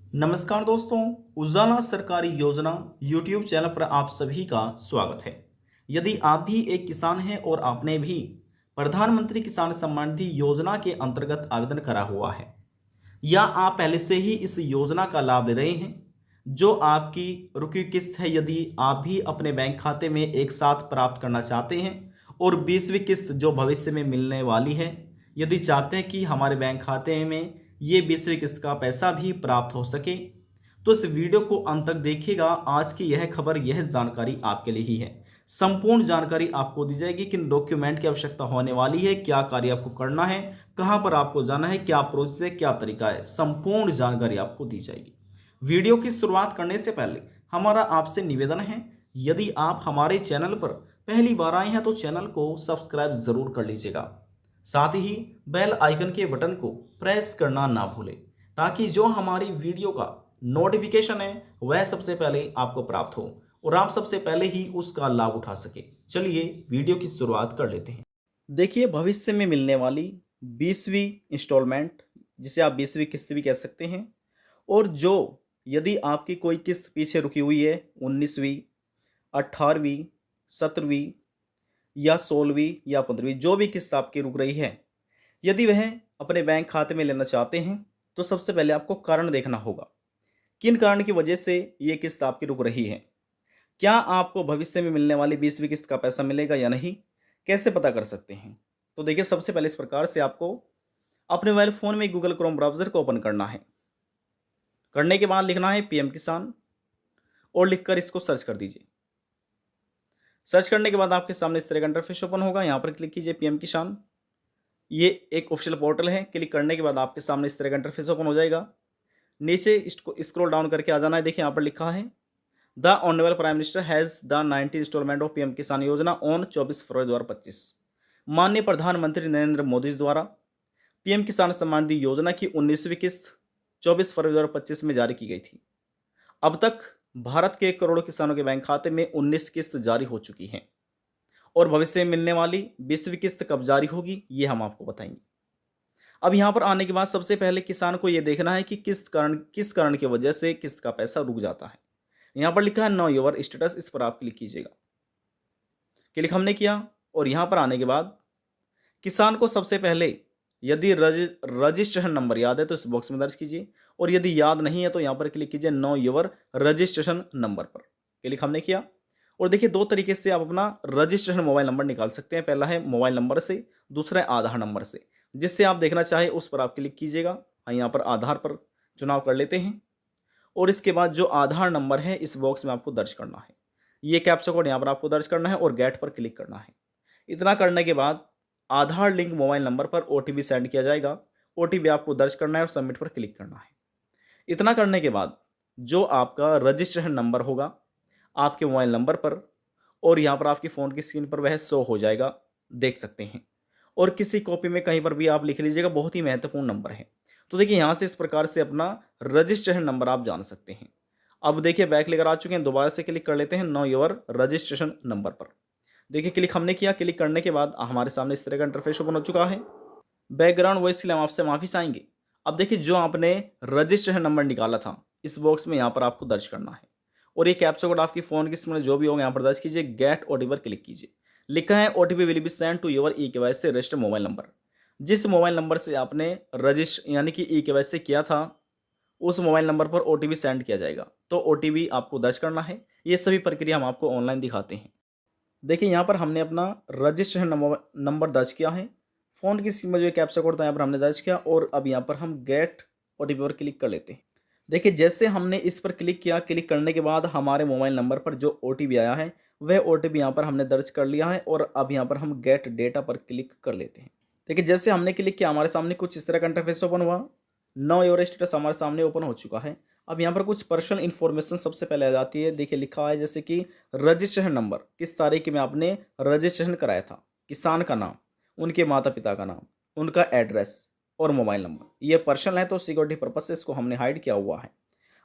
नमस्कार दोस्तों, उजाला सरकारी योजना यूट्यूब चैनल पर आप सभी का स्वागत है। यदि आप भी एक किसान हैं और आपने भी प्रधानमंत्री किसान सम्मान निधि योजना के अंतर्गत आवेदन करा हुआ है या आप पहले से ही इस योजना का लाभ ले रहे हैं, जो आपकी रुकी किस्त है, यदि आप भी अपने बैंक खाते में एक साथ प्राप्त करना चाहते हैं और 20वीं किस्त जो भविष्य में मिलने वाली है, यदि चाहते हैं कि हमारे बैंक खाते में ये 20वीं किस्त का पैसा भी प्राप्त हो सके, तो इस वीडियो को अंत तक देखिएगा। आज की यह खबर, यह जानकारी आपके लिए ही है। संपूर्ण जानकारी आपको दी जाएगी, किन डॉक्यूमेंट की आवश्यकता होने वाली है, क्या कार्य आपको करना है, कहां पर आपको जाना है, क्या प्रोसेस है, क्या तरीका है, संपूर्ण जानकारी आपको दी जाएगी। वीडियो की शुरुआत करने से पहले हमारा आपसे निवेदन है, यदि आप हमारे चैनल पर पहली बार आए हैं तो चैनल को सब्सक्राइब जरूर कर लीजिएगा। साथ ही बेल आइकन के बटन को प्रेस करना ना भूलें, ताकि जो हमारी वीडियो का नोटिफिकेशन है वह सबसे पहले आपको प्राप्त हो और आप सबसे पहले ही उसका लाभ उठा सके। चलिए वीडियो की शुरुआत कर लेते हैं। देखिए, भविष्य में मिलने वाली 20वीं इंस्टॉलमेंट, जिसे आप 20वीं किस्त भी कह सकते हैं, और जो यदि आपकी कोई किस्त पीछे रुकी हुई है 19वीं, 18वीं, 17वीं या 16वीं या 15वीं, जो भी किस्त आपकी रुक रही है, यदि वह अपने बैंक खाते में लेना चाहते हैं तो सबसे पहले आपको कारण देखना होगा। किन कारण की वजह से ये किस्त आपकी रुक रही है, क्या आपको भविष्य में मिलने वाली 20वीं किस्त का पैसा मिलेगा या नहीं, कैसे पता कर सकते हैं? तो देखिए, सबसे पहले इस प्रकार से आपको अपने मोबाइल फ़ोन में गूगल क्रोम ब्राउज़र को ओपन करना है। करने के बाद लिखना है पीएम किसान और लिखकर इसको सर्च कर दीजिए। सर्च करने के बाद आपके सामने इस तरह का इंटरफेस ओपन होगा। यहाँ पर क्लिक कीजिए पीएम किसान। ये एक ऑफिशियल पोर्टल है। क्लिक करने के बाद आपके सामने इस तरह का इंटरफेस ओपन हो जाएगा। नीचे इसको स्क्रॉल डाउन करके आ जाना है। देखिए, यहाँ पर लिखा है the honourable prime minister has the 19 instalment of PM Kisan Yojana on 24 फरवरी 2025। माननीय प्रधानमंत्री नरेंद्र मोदी द्वारा पीएम किसान सम्मान निधि योजना की 19वीं किस्त 24 फरवरी 2025 में जारी की गई थी। अब तक भारत के करोड़ों किसानों के बैंक खाते में 19 किस्त जारी हो चुकी हैं और भविष्य में मिलने वाली 20वीं किस्त कब जारी होगी, ये हम आपको बताएंगे। अब यहाँ पर आने के बाद सबसे पहले किसान को ये देखना है कि किस कारण की वजह से किस्त का पैसा रुक जाता है। यहाँ पर लिखा है नो योर स्टेटस, इस पर आप क्लिक कीजिएगा। क्लिक हमने किया और यहाँ पर आने के बाद किसान को सबसे पहले यदि रजिस्ट्रेशन नंबर याद है तो इस बॉक्स में दर्ज कीजिए, और यदि याद नहीं है तो यहाँ पर क्लिक कीजिए नो योर रजिस्ट्रेशन नंबर पर। क्लिक हमने किया और देखिए, दो तरीके से आप अपना रजिस्ट्रेशन मोबाइल नंबर निकाल सकते हैं। पहला है मोबाइल नंबर से, दूसरा है आधार नंबर से। जिससे आप देखना चाहे उस पर आप क्लिक कीजिएगा। हाँ, यहाँ पर आधार पर चुनाव कर लेते हैं और इसके बाद जो आधार नंबर है इस बॉक्स में आपको दर्ज करना है। ये कैप्चा कोड यहाँ पर आपको दर्ज करना है और गेट पर क्लिक करना है। इतना करने के बाद आधार लिंक मोबाइल नंबर पर ओटीपी सेंड किया जाएगा। ओटीपी आपको दर्ज करना है और सबमिट पर क्लिक करना है। इतना करने के बाद जो आपका रजिस्ट्रेशन नंबर होगा आपके मोबाइल नंबर पर और यहाँ पर आपकी फ़ोन की स्क्रीन पर वह शो हो जाएगा, देख सकते हैं। और किसी कॉपी में कहीं पर भी आप लिख लीजिएगा, बहुत ही महत्वपूर्ण नंबर है। तो देखिए, यहाँ से इस प्रकार से अपना रजिस्ट्रेशन नंबर आप जान सकते हैं। अब देखिए, बैक लेकर आ चुके हैं। दोबारा से क्लिक कर लेते हैं नो योर रजिस्ट्रेशन नंबर पर। देखिए, क्लिक हमने किया। क्लिक करने के बाद हमारे सामने इस तरह का इंटरफेस ओपन हो चुका है। बैकग्राउंड वॉइस के लिए हम आपसे माफ़ी चाहेंगे। अब देखिए, जो आपने रजिस्ट्रेशन नंबर निकाला था इस बॉक्स में यहाँ पर आपको दर्ज करना है और ये कैप्चा कोड आपकी फ़ोन की स्क्रीन में जो भी होगा यहाँ पर दर्ज कीजिए। गेट ओटीपी पर क्लिक कीजिए। लिखा है OTP will be send to your e KYC registered mobile number. जिस मोबाइल नंबर से आपने रजिस्टर यानी कि ई केवाईसी किया था उस मोबाइल नंबर पर ओटीपी सेंड किया जाएगा। तो ओटीपी आपको दर्ज करना है। ये सभी प्रक्रिया हम आपको ऑनलाइन दिखाते हैं। देखिए, यहाँ पर हमने अपना रजिस्ट्रेशन नंबर दर्ज किया है। फ़ोन की स्क्रीन में जो कैप्चा कोड था यहाँ पर हमने दर्ज किया और अब यहाँ पर हम गेट ओटीपी पर क्लिक कर लेते हैं। देखिए, जैसे हमने इस पर क्लिक किया, क्लिक करने के बाद हमारे मोबाइल नंबर पर जो ओटीपी आया है वह ओटीपी यहाँ पर हमने दर्ज कर लिया है और अब यहाँ पर हम गेट डेटा पर क्लिक कर लेते हैं। देखिए, जैसे हमने क्लिक किया हमारे सामने कुछ इस तरह का इंटरफेस ओपन हुआ। नो योर स्टेटस हमारे सामने ओपन हो चुका है। अब यहाँ पर कुछ पर्सनल इन्फॉर्मेशन सबसे पहले आ जाती है। देखिए, लिखा है जैसे कि रजिस्ट्रेशन नंबर, किस तारीख में आपने रजिस्ट्रेशन कराया था, किसान का नाम, उनके माता पिता का नाम, उनका एड्रेस और मोबाइल नंबर। ये पर्सनल है तो सिक्योरिटी पर्पज से इसको हमने हाइड किया हुआ है।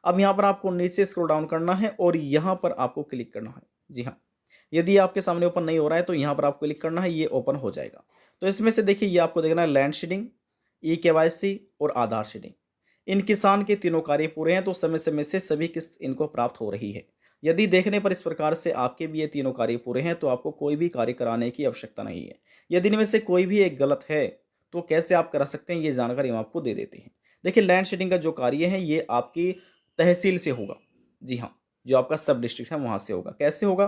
अब यहाँ पर आपको नीचे स्क्रॉल डाउन करना है और यहाँ पर आपको क्लिक करना है। जी हाँ, यदि आपके सामने ओपन नहीं हो रहा है तो यहाँ पर आपको क्लिक करना है, ये ओपन हो जाएगा। तो इसमें से देखिए, ये आपको देखना है लैंड शेडिंग, ई केवाईसी और आधार शेडिंग। इन किसान के तीनों कार्य पूरे हैं तो समय समय से सभी किस्त इनको प्राप्त हो रही है। यदि देखने पर इस प्रकार से आपके भी ये तीनों कार्य पूरे हैं तो आपको कोई भी कार्य कराने की आवश्यकता नहीं है। यदि इनमें से कोई भी एक गलत है तो कैसे आप करा सकते हैं, ये जानकारी हम आपको दे देते हैं। देखिए, लैंड शेडिंग का जो कार्य है ये आपकी तहसील से होगा। जी हाँ, जो आपका सब डिस्ट्रिक्ट है वहाँ से होगा। कैसे होगा?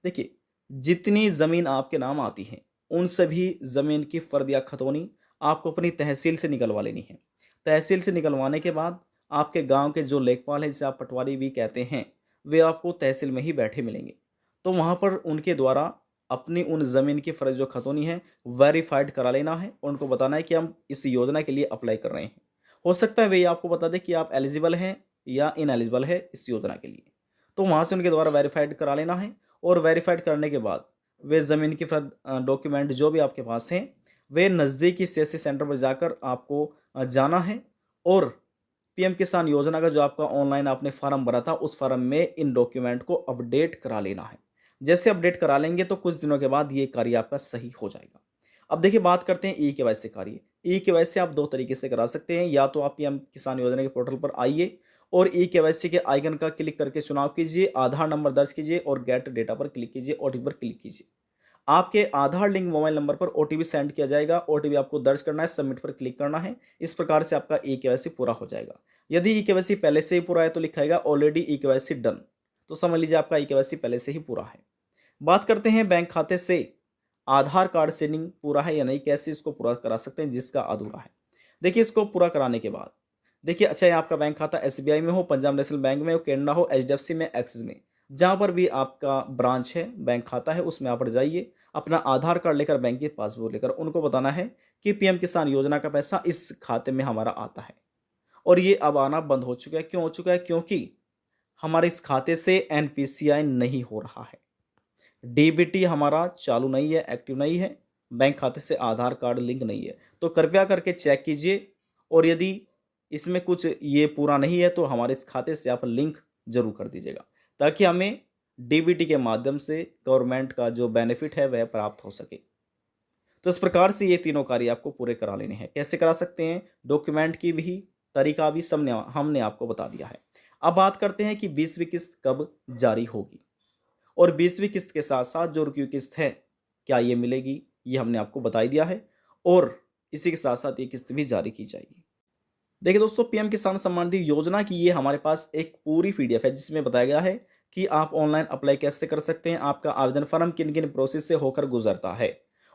देखिए, जितनी ज़मीन आपके नाम आती है उन सभी ज़मीन की फ़र्द या खतौनी आपको अपनी तहसील से निकलवा लेनी है। तहसील से निकलवाने के बाद आपके गाँव के जो लेखपाल हैं, जिसे आप पटवारी भी कहते हैं, वे आपको तहसील में ही बैठे मिलेंगे। तो वहाँ पर उनके द्वारा अपनी उन ज़मीन की फ़र्ज़ जो खतौनी है वेरीफ़ाइड करा लेना है और उनको बताना है कि हम इस योजना के लिए अप्लाई कर रहे हैं। हो सकता है वे आपको बता दें कि आप एलिजिबल हैं या इनएलिजिबल है इस योजना के लिए। तो वहाँ से उनके द्वारा वेरीफ़ाइड करा लेना है और वेरीफ़ाइड करने के बाद वे ज़मीन की फ़र्ज़ डॉक्यूमेंट जो भी आपके पास हैं, वे नज़दीकी सीएससी सेंटर पर जाकर आपको जाना है और पीएम किसान योजना का जो आपका ऑनलाइन आपने फॉर्म भरा था, उस फॉर्म में इन डॉक्यूमेंट को अपडेट करा लेना है। जैसे अपडेट करा लेंगे तो कुछ दिनों के बाद ये कार्य आपका सही हो जाएगा। अब देखिए, बात करते हैं ई-केवाईसी कार्य। ई-केवाईसी आप 2 तरीके से करा सकते हैं, या तो आप पीएम किसान योजना के पोर्टल पर आइए और ई-केवाईसी के आइकन का क्लिक करके चुनाव कीजिए, आधार नंबर दर्ज कीजिए और गेट डेटा पर क्लिक कीजिए, ओटीपी पर क्लिक कीजिए। आपके आधार लिंक मोबाइल नंबर पर ओटीपी सेंड किया जाएगा। ओटीपी आपको दर्ज करना है, सबमिट पर क्लिक करना है। इस प्रकार से आपका ई-केवाईसी पूरा हो जाएगा। यदि ई-केवाईसी पहले से ही पूरा है तो लिखाएगा ऑलरेडी ई-केवाईसी डन। तो समझ लीजिए आपका ई-केवाईसी पहले से ही पूरा है। बात करते हैं बैंक खाते से आधार कार्ड से लिंक पूरा है या नहीं, कैसे इसको पूरा करा सकते हैं जिसका अधूरा है। देखिए, इसको पूरा कराने के बाद देखिए, अच्छा है आपका बैंक खाता एसबीआई में हो, पंजाब नेशनल बैंक में हो, कैनरा हो, एचडीएफसी में, एक्सिस में, जहाँ पर भी आपका ब्रांच है, बैंक खाता है, उसमें आप पर जाइए। अपना आधार कार्ड लेकर, बैंक की पासबुक लेकर उनको बताना है कि पीएम किसान योजना का पैसा इस खाते में हमारा आता है और ये अब आना बंद हो चुका है। क्यों हो चुका है? क्योंकि हमारे इस खाते से एनपीसीआई नहीं हो रहा है, डीबीटी हमारा चालू नहीं है, एक्टिव नहीं है, बैंक खाते से आधार कार्ड लिंक नहीं है। तो कृपया करके चेक कीजिए और यदि इसमें कुछ ये पूरा नहीं है तो हमारे इस खाते से आप लिंक ज़रूर कर दीजिएगा, ताकि हमें डीबीटी के माध्यम से गवर्नमेंट का जो बेनिफिट है वह प्राप्त हो सके। तो इस प्रकार से ये तीनों कार्य आपको पूरे करा लेने हैं। कैसे करा सकते हैं? डॉक्यूमेंट की भी, तरीका भी सबने हमने आपको बता दिया है। अब बात करते हैं कि 20वीं किस्त कब जारी होगी और 20वीं किस्त के साथ-साथ जो रुकी हुई किस्त है, क्या ये मिलेगी? ये हमने आपको बता ही दिया है और इसी के साथ-साथ ये किस्त भी जारी की जाएगी। देखिए दोस्तों, पीएम किसान सम्मान निधि योजना की ये हमारे पास एक पूरी पीडीएफ है जिसमें बताया गया है कि आप ऑनलाइन अप्लाई कैसे कर सकते हैं, आपका आवेदन फॉर्म किन-किन प्रोसेस से होकर गुजरता है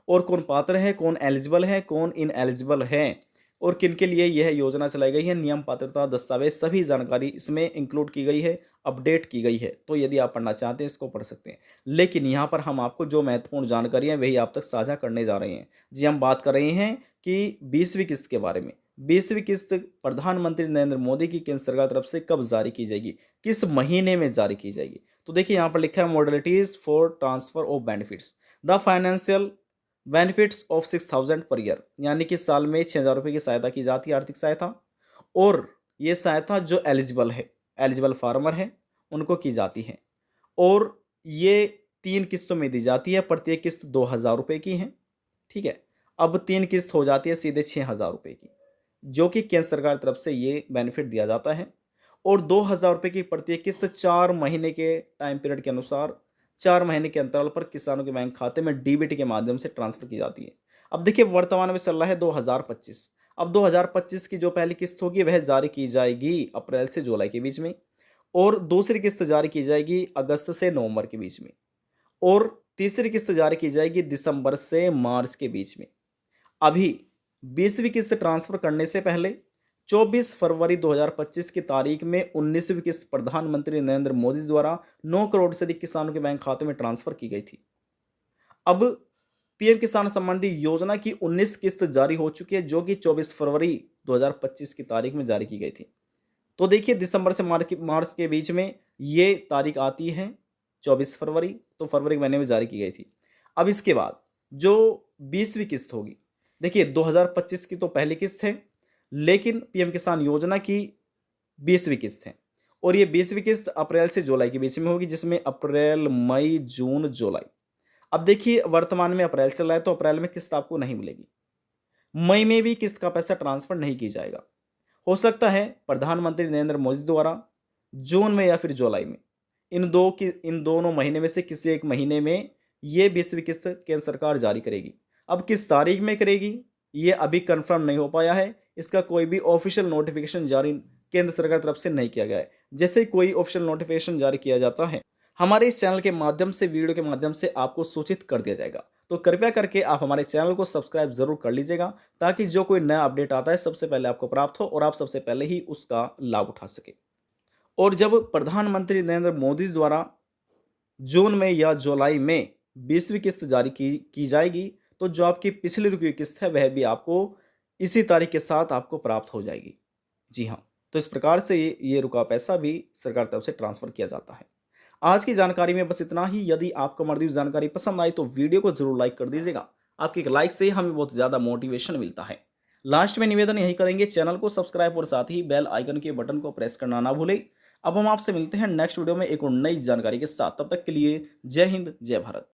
और कौन पात्र है, कौन एलिजिबल है, कौन इनएलिजिबल है और किन-के लिए यह योजना चलाई गई है, नियम, पात्रता, दस्तावेज, सभी जानकारी इसमें इंक्लूड की गई है, अपडेट की गई है। तो यदि आप पढ़ना चाहते हैं इसको पढ़ सकते हैं। लेकिन यहाँ पर हम आपको जो महत्वपूर्ण जानकारी है वही आप तक साझा करने जा रहे हैं। जी, हम बात कर रहे हैं कि 20वीं किस्त के बारे में। 20वीं किस्त प्रधानमंत्री नरेंद्र मोदी की केंद्र सरकार तरफ से कब जारी की जाएगी, किस महीने में जारी की जाएगी? तो देखिए, यहाँ पर लिखा है modalities for transfer of benefits, the financial benefits of 6000 per year, यानी कि साल में 6000 रुपये की सहायता की जाती है, आर्थिक सहायता। और ये सहायता जो एलिजिबल है, एलिजिबल फार्मर है, उनको की जाती है और ये 3 किस्तों में दी जाती है। प्रत्येक किस्त 2000 रुपये की है। ठीक है, अब 3 किस्त हो जाती है सीधे 6000 रुपये की, जो कि केंद्र सरकार तरफ से ये बेनिफिट दिया जाता है और 2000 रुपये की प्रत्येक किस्त 4 महीने के टाइम पीरियड के अनुसार 4 महीने के अंतराल पर किसानों के बैंक खाते में डीबीटी के माध्यम से ट्रांसफर की जाती है। अब देखिए, वर्तमान में चल रहा है 2025। अब 2025 की जो पहली किस्त होगी वह जारी की जाएगी अप्रैल से जुलाई के बीच में और दूसरी किस्त जारी की जाएगी अगस्त से नवंबर के बीच में और तीसरी किस्त जारी की जाएगी दिसंबर से मार्च के बीच में। अभी 20वीं किस्त ट्रांसफर करने से पहले 24 फरवरी 2025 की तारीख में 19वीं किस्त प्रधानमंत्री नरेंद्र मोदी द्वारा 9 करोड़ से अधिक किसानों के बैंक खातों में ट्रांसफर की गई थी। अब पीएम किसान सम्मान निधि योजना की 19 किस्त जारी हो चुकी है, जो कि 24 फरवरी 2025 की तारीख में जारी की गई थी। तो देखिए, दिसंबर से मार्च के बीच में ये तारीख आती है 24 फरवरी, तो फरवरी के महीने में जारी की गई थी। अब इसके बाद जो 20वीं किस्त होगी, देखिए 2025 की तो पहली किस्त है, लेकिन पीएम किसान योजना की 20वीं किस्त है और ये 20वीं किस्त अप्रैल से जुलाई के बीच में होगी, जिसमें अप्रैल, मई, जून, जुलाई। अब देखिए, वर्तमान में अप्रैल चल रहा है तो अप्रैल में किस्त आपको नहीं मिलेगी। मई में भी किस्त का पैसा ट्रांसफर नहीं किया जाएगा। हो सकता है प्रधानमंत्री नरेंद्र मोदी द्वारा जून में या फिर जुलाई में, इन दोनों महीने में से किसी एक महीने में ये 20वीं किस्त केंद्र सरकार जारी करेगी। अब किस तारीख में करेगी ये अभी कंफर्म नहीं हो पाया है। इसका कोई भी ऑफिशियल नोटिफिकेशन जारी केंद्र सरकार तरफ से नहीं किया गया है। जैसे ही कोई ऑफिशियल नोटिफिकेशन जारी किया जाता है, हमारे इस चैनल के माध्यम से, वीडियो के माध्यम से आपको सूचित कर दिया जाएगा। तो कृपया करके आप हमारे चैनल को सब्सक्राइब जरूर कर लीजिएगा, ताकि जो कोई नया अपडेट आता है सबसे पहले आपको प्राप्त हो और आप सबसे पहले ही उसका लाभ उठा सके। और जब प्रधानमंत्री नरेंद्र मोदी द्वारा जून में या जुलाई में 20वीं किस्त जारी की जाएगी, तो जो आपकी पिछली रुकी हुई किस्त है वह भी आपको इसी तारीख के साथ आपको प्राप्त हो जाएगी। जी हाँ, तो इस प्रकार से ये रुका पैसा भी सरकार तरफ से ट्रांसफर किया जाता है। आज की जानकारी में बस इतना ही। यदि आपको हमारी जानकारी पसंद आई तो वीडियो को जरूर लाइक कर दीजिएगा। आपके एक लाइक से हमें बहुत ज़्यादा मोटिवेशन मिलता है। लास्ट में निवेदन यही करेंगे, चैनल को सब्सक्राइब और साथ ही बेल आइकन के बटन को प्रेस करना ना भूलें। अब हम आपसे मिलते हैं नेक्स्ट वीडियो में एक और नई जानकारी के साथ। तब तक के लिए जय हिंद, जय भारत।